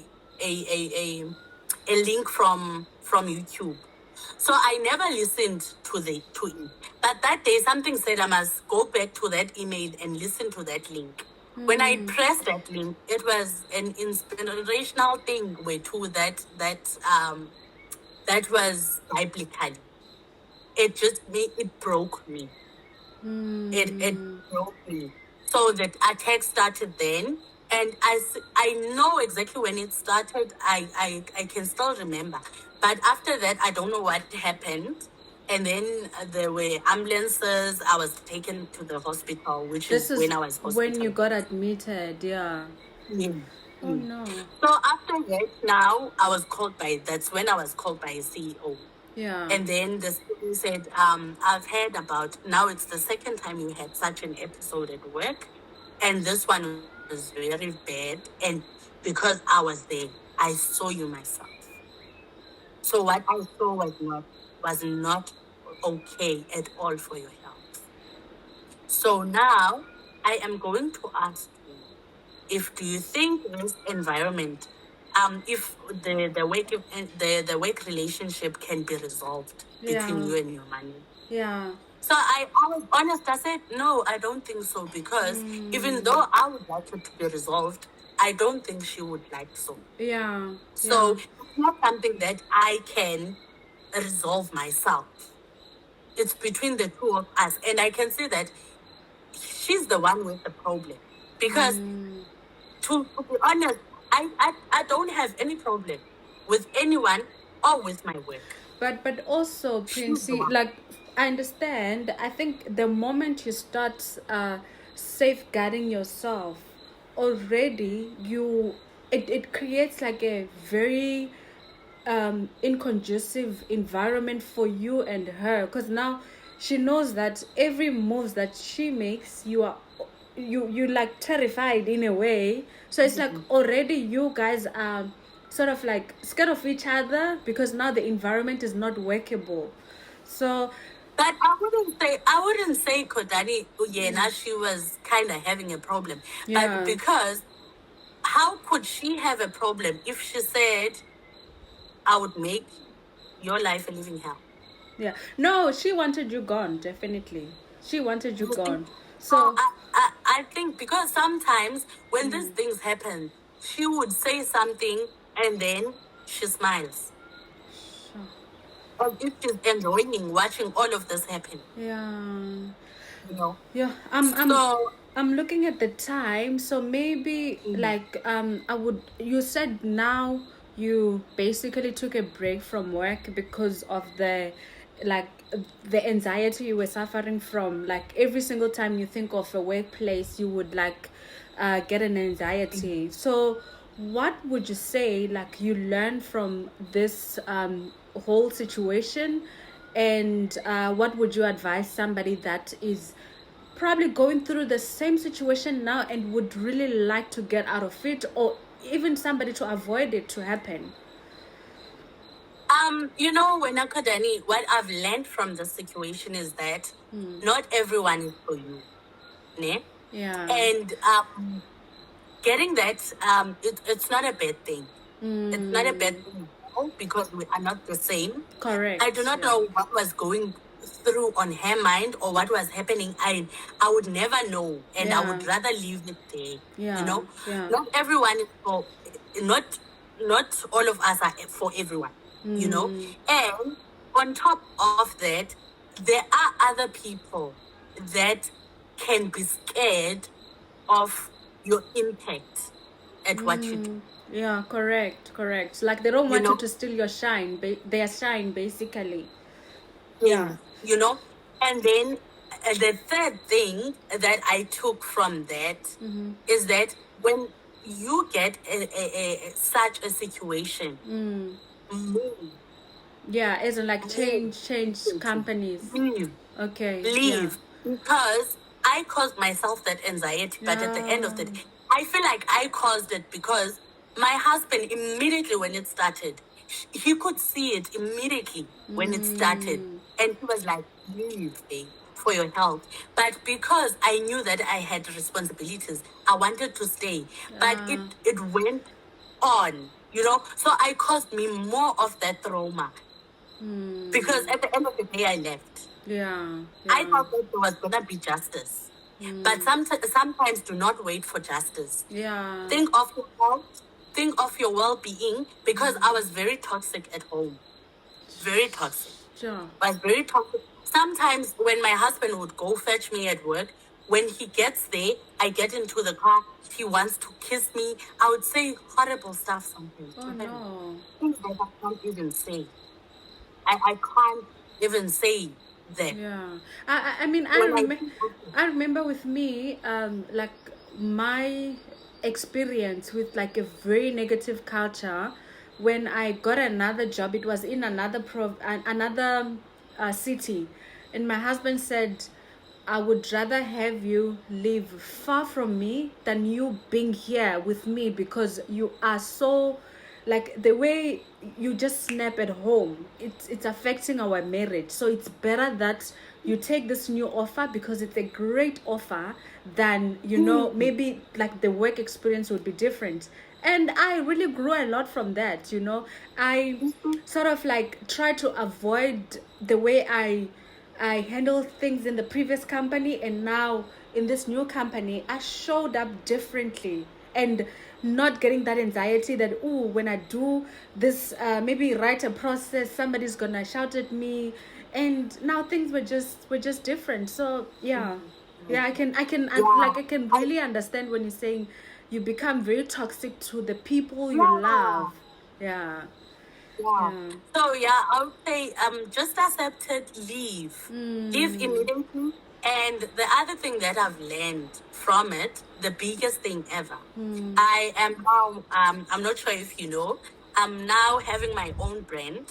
link from YouTube. So I never listened to it. But that day something said I must go back to that email and listen to that link. When I pressed that link, it was an inspirational thing that was biblical. It just broke me. It broke me. So that attack started then, and I know exactly when it started. I can still remember, but after that I don't know what happened. And then there were ambulances. I was taken to the hospital, which This is when I was hospitalized. when you got admitted, yeah. Oh no. So after that, now that's when I was called by a CEO. Yeah. And then the CEO said, I've heard about, now it's the second time you had such an episode at work. And this one was very bad. And because I was there, I saw you myself. So what I saw was not okay at all for your health. So now I am going to ask you, do you think this environment, if the work relationship can be resolved between you and your money? Yeah. So I was honest. I said, no, I don't think so, because even though I would like it to be resolved, I don't think she would like so. Yeah. So it's not something that I can resolve myself. It's between the two of us. And I can see that she's the one with the problem. Because to be honest, I don't have any problem with anyone or with my work. But also, Princey, like, I understand. I think the moment you start safeguarding yourself, already it creates like a very inconducive environment for you and her, because now she knows that every move that she makes, you like terrified in a way. So it's like already you guys are sort of like scared of each other because now the environment is not workable. So But I wouldn't say Kodani Uyena, she was kind of having a problem. Yeah. But because how could she have a problem if she said, I would make your life a living hell? yeah, no, she wanted you gone, definitely. She wanted you gone. So So I think because sometimes when these things happen, she would say something and then she smiles. As if she's enjoying watching all of this happen. yeah. You know? Yeah, So I'm looking at the time, so maybe like you said now you basically took a break from work because of the like the anxiety you were suffering from. Like every single time you think of a workplace, you would like get an anxiety. So what would you say like you learned from this whole situation, and what would you advise somebody that is probably going through the same situation now and would really like to get out of it, or even somebody to avoid it to happen? you know, when Akadani, what I've learned from the situation is that not everyone is for you. Ne? Yeah. And getting that, it's not a bad thing. It's not a bad thing because we are not the same. Correct. I do not know what was going through on her mind or what was happening. I would never know, and I would rather leave it there. Yeah. You know, Yeah. not everyone is for, not all of us are for everyone. You know, and on top of that, there are other people that can be scared of your impact at what you do. Yeah, correct. Like they don't want know? you to steal your shine, their shine basically. Yeah. You know, and then the third thing that I took from that is that when you get such a situation, move. Yeah, as in like change companies. Leave. Okay. Leave. Because I caused myself that anxiety, but at the end of the day, I feel like I caused it because my husband, immediately when it started, he could see it immediately when it started. And he was like, leave, babe, for your health. But because I knew that I had responsibilities, I wanted to stay. But it went on, you know. So I caused me more of that trauma. Because at the end of the day, I left. Yeah. I thought that there was going to be justice. But sometimes do not wait for justice. Yeah. Think of your health, think of your well-being, because I was very toxic at home. Very toxic. Sure. I was very toxic. Sometimes when my husband would go fetch me at work, when he gets there, I get into the car, he wants to kiss me. I would say horrible stuff sometimes. Oh no. Things that I can't even say. I can't even say that. Yeah. I mean, I remember with me, like my experience with like a very negative culture when I got another job. It was in another city, and my husband said, I would rather have you live far from me than you being here with me, because you are so, like, the way you just snap at home, it's affecting our marriage. So it's better that you take this new offer, because it's a great offer, than, you know, maybe like the work experience would be different. And I really grew a lot from that, you know. I sort of like try to avoid the way I handle things in the previous company, and now in this new company I showed up differently, and not getting that anxiety that, oh, when I do this, maybe write a process, somebody's gonna shout at me. And now things were just different. So yeah, I can really understand when you're saying you become very toxic to the people you love. Yeah. So I would say just accept it, leave immediately. And the other thing that I've learned from it, the biggest thing ever, I am now I'm not sure if you know, I'm now having my own brand,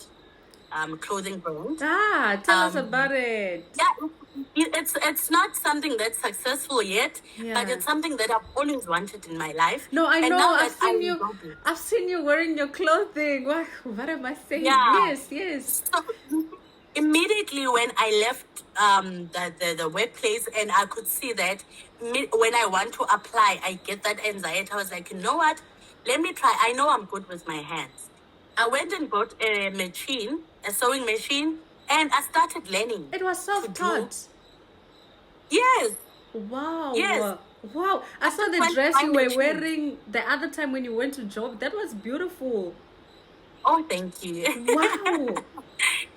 clothing brand. Tell us about it. Yeah, it's not something that's successful yet, Yeah. but it's something that I've always wanted in my life. No, I And know. now I've that seen I you. love it. I've seen you wearing your clothing. What am I saying? Yeah. Yes. So immediately when I left the workplace, and I could see that when I want to apply, I get that anxiety. I was like, you know what? Let me try. I know I'm good with my hands. I went and bought a machine, a sewing machine, and I started learning. It was self-taught. Yes. Wow. Yes. Wow. I saw the Went dress by you were machine. wearing the other time when you went to job. That was beautiful. Oh, thank you. Wow.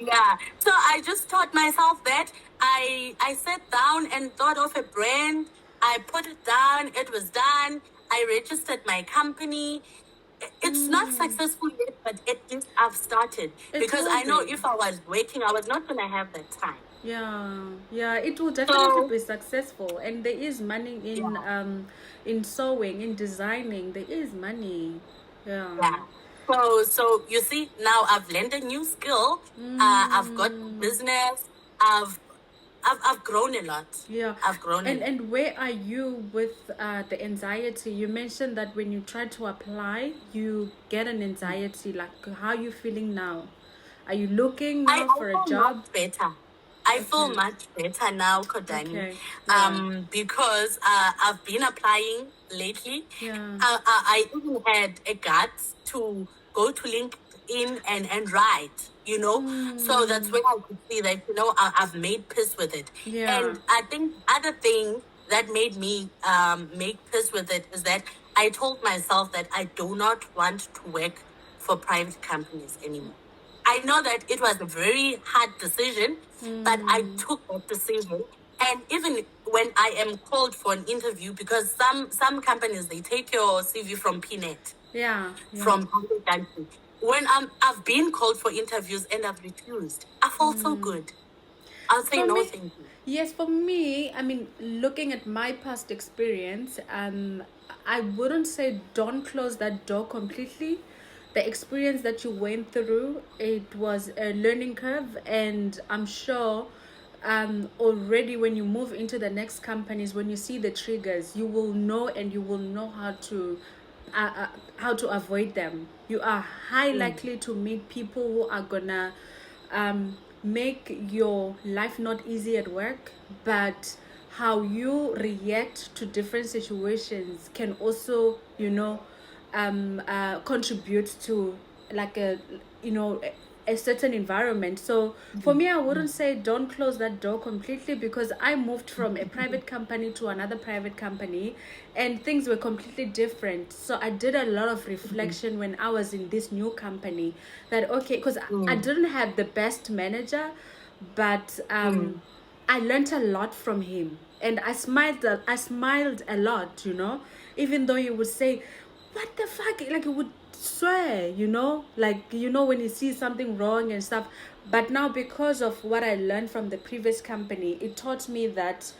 Yeah. So I just taught myself that. I sat down and thought of a brand. I put it down. It was done. I registered my company. It's not successful yet, but at least I've started. It Because will I know be. if I was working, I was not going to have that time. Yeah, it will definitely So, be successful, and there is money in sewing, in designing. There is money. yeah. So you see, now I've learned a new skill. I've got business. I've grown a lot. Yeah. I've grown a lot. And where are you with the anxiety? You mentioned that when you try to apply, you get an anxiety. Like, how are you feeling now? Are you looking now for a feel job? much better. I feel much better now, Kodani. Okay. Yeah. Because I've been applying lately. Yeah. I even had a guts to go to LinkedIn and write, So that's when I could see that, I've made peace with it. Yeah. And I think other thing that made me make peace with it is that I told myself that I do not want to work for private companies anymore. I know that it was a very hard decision, but I took that decision. And even when I am called for an interview, because some companies, they take your CV from PNet, Yeah. from other countries. When I've been called for interviews and I've refused, I felt so good. I'll say For no, me- thank you. Yes, for me, I mean, looking at my past experience, I wouldn't say don't close that door completely. The experience that you went through, it was a learning curve, and I'm sure already when you move into the next companies, when you see the triggers, you will know, and you will know how to avoid them. You are high likely to meet people who are gonna make your life not easy at work, but how you react to different situations can also, contribute to like a certain environment. So for me, I wouldn't say don't close that door completely, because I moved from a private company to another private company, and things were completely different. So I did a lot of reflection when I was in this new company, that okay, because I didn't have the best manager, but I learned a lot from him, and I smiled a lot, even though he would say, what the fuck, like he would swear, like when he sees something wrong and stuff. But now, because of what I learned from the previous company, it taught me that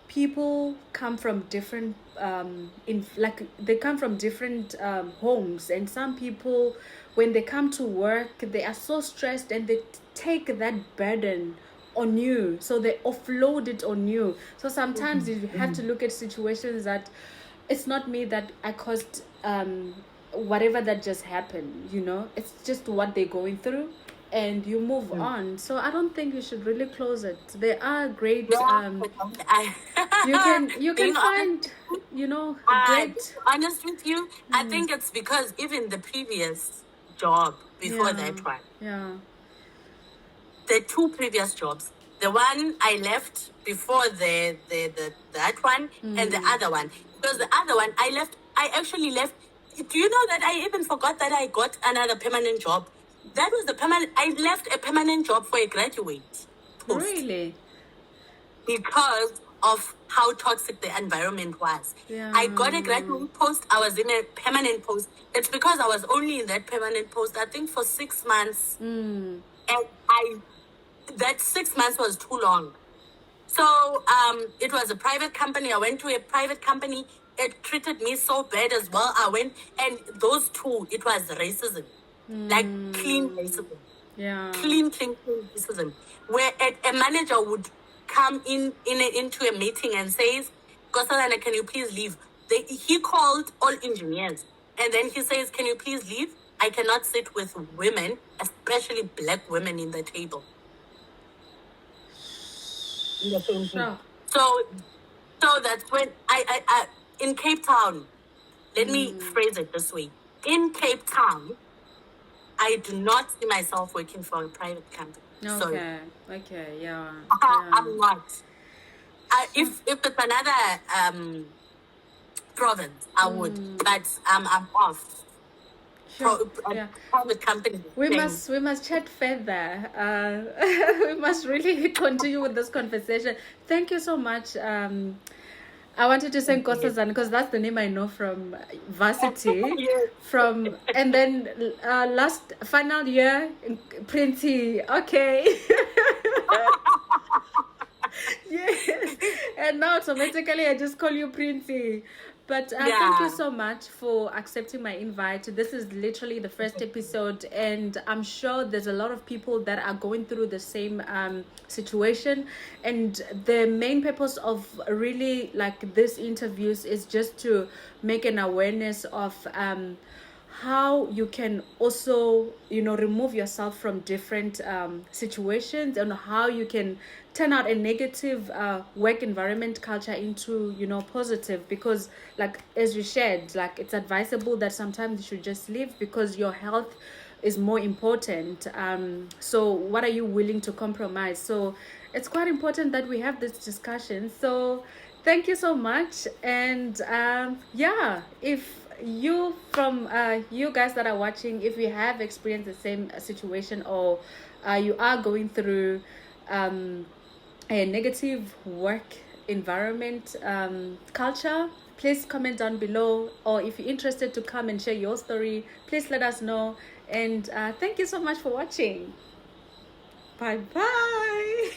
people come from different they come from different homes, and some people, when they come to work, they are so stressed, and they take that burden on you, so they offload it on you. So sometimes you have to look at situations that it's not me that I caused whatever that just happened, it's just what they're going through, and you move on. So I don't think you should really close it. There are great you can Being find great honest with you, I think it's because even the previous job before that one, the two previous jobs, the one I left before that one, and the other one, because the other one I actually left. Do you know that I even forgot that I got another permanent job? That was I left a permanent job for a graduate post. Really? Because of how toxic the environment was. I got a graduate post. I was in a permanent post. It's because I was only in that permanent post, I think, for 6 months. And that 6 months was too long. So it was a private company. I went to a private company. it treated me so bad as well. I went, and those two, it was racism, like clean racism, Yeah. clean racism, where a manager would come into a meeting and says, "Kosalana, can you please leave?" He called all engineers, and then he says, "Can you please leave? I cannot sit with women, especially black women, in the table." In the same Sure. so that's when I in Cape Town, let me phrase it this way. In Cape Town, I do not see myself working for a private company. Sorry. Okay, yeah. I'm not. If it's another province, I would, but I'm off. Sure. A private company. We thing. must chat further. We must really continue with this conversation. Thank you so much. I wanted to say Nkosazana because that's the name I know from varsity. Yes. And then last final year, Printy. Okay. Yes. And now automatically I just call you Printy. But thank you Yeah. so much for accepting my invite. This is literally the first episode, and I'm sure there's a lot of people that are going through the same situation. And the main purpose of really like these interviews is just to make an awareness of how you can also, remove yourself from different situations, and how you can turn out a negative work environment culture into, positive. Because like as you shared, like it's advisable that sometimes you should just leave because your health is more important. So what are you willing to compromise? So it's quite important that we have this discussion. So thank you so much. And if you from you guys that are watching, if you have experienced the same situation, or you are going through a negative work environment culture, please comment down below. Or if you're interested to come and share your story, please let us know. And thank you so much for watching. Bye bye.